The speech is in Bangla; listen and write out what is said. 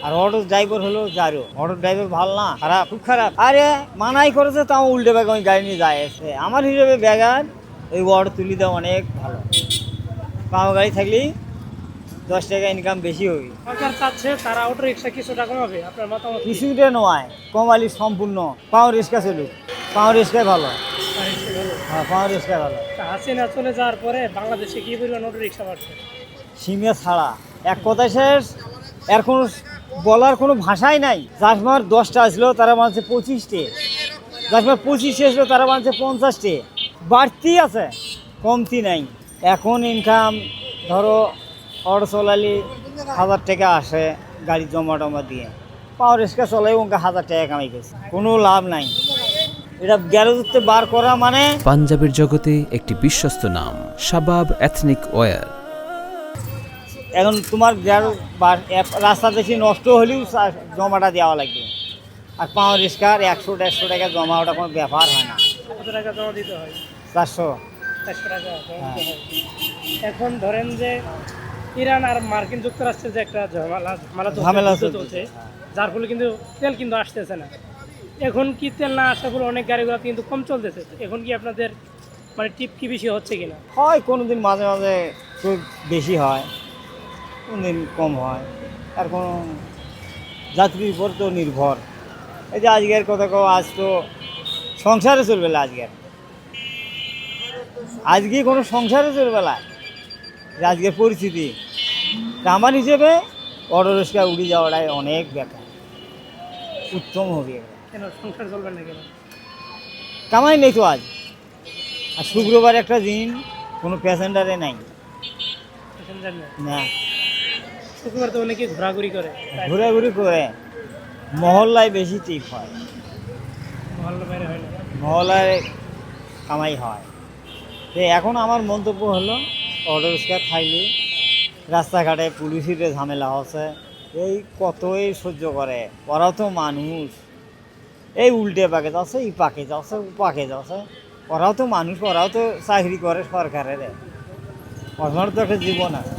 আর অটো ড্রাইভার হলো যারও, অটো ড্রাইভার ভালো না, খারাপ, খুব খারাপ। আরে মানাই করেছে তাও উল্টে ব্যাগ আমি গাড়ি নিয়ে যায় এসে। আমার হিসেবে ব্যাগার ওই অটো তুলি দেওয়া অনেক ভালো। পাও গাড়ি থাকলেই 10 টাকা ইনকাম বেশি হবে। সরকার চাচ্ছে তারা অটো রিক্সা কিছুটা কমাবে, আপনার মতামত কি? কিছুটা নয়, কমালি সম্পূর্ণ। পাও রিক্সা চলুক, পাও রিক্সাই ভালো। আর রিক্সা ভালো। হ্যাঁ, পাও রিক্সা ভালো। তা হাসিনা চলে যাওয়ার পরে বাংলাদেশে কি পরিমাণ অটো রিক্সা বাড়ছে? সীমা ছাড়া এক কথায় শেষ। এর কোনো বলার কোনো ভাষাই নাই। যার সময় 10টা আসলো তারা মানছে 25টে, যার সময় 25 এসলো তারা মানছে 50টে। বাড়তি আছে, কমতি নাই। এখন ইনকাম ধরো অটো চলালি 1000 টাকা আসে গাড়ি জমা টমা দিয়ে। পাওয়ার রিক্সা চলাই ওকে 1000 টাকা কামাই করছে, কোনো লাভ নাই। এটা গ্যারেজতে বার করা মানে। পাঞ্জাবের জগতে একটি বিশ্বস্ত নাম শাবাব এথনিক ওয়্যার। এখন তোমার রাস্তা দেখি নষ্ট হলেও জমাটা দেওয়া লাগবে। আর পাওয়ার রিক্সার 100-150 টাকা জমা, ওটা কোনো ব্যাপার হয় না। কত টাকা জমা দিতে হয়? 400। 400 টাকা জমা দিতে হয়। এখন ধরেন যে ইরান আর মার্কিন যুক্তরাষ্ট্রের যে একটা ঝামেলা যুদ্ধ চলছে, যার ফলে কিন্তু তেল কিন্তু আসতেছে না। এখন কি তেল না আসার ফলে অনেক গাড়িগুলো কিন্তু কম চলতেছে। এখন কি আপনাদের মানে টিপ কি বেশি হচ্ছে কিনা? হয় কোনো দিন মাঝে মাঝে খুব বেশি হয়, কোনো দিন কম হয়। আর কোনো যাত্রীর উপর তো নির্ভর। এই যে আজকের কথা কও, আজ তো সংসারে চলবে না। আজকে কোনো সংসারে চলবে না, যে আজকের পরিস্থিতি। তা আমার হিসেবে অটো রিক্সা উড়ে যাওয়াটাই অনেক বেকার, উত্তম হবে। কেন সংসার চলবে না কেন? কামাই নেই তো আজ। আর শুক্রবার একটা দিন কোনো প্যাসেঞ্জারে নাই। প্যাসেঞ্জার নেই। না, শুক্রবার তো অনেকে ঘোরাঘুরি করে, ঘোরাঘুরি করে মহল্লায় বেশি টিপ হয়, মহল্লা বাইরে হয় না। মহল্লায় কামাই হয়। তো এখন আমার মন্তব্য হলো অটো রিক্সা থাকলে রাস্তাঘাটে পুলিশের ঝামেলা হচ্ছে, এই কতই সহ্য করে। ওরাও তো মানুষ, এই উল্টে পাকে যাচ্ছে, এই পাকে যাচ্ছে, ও পাকে যাচ্ছে। ওরাও তো মানুষ, ওরাও তো চাকরি করে সরকারের। ওর তো একটা জীবন আছে।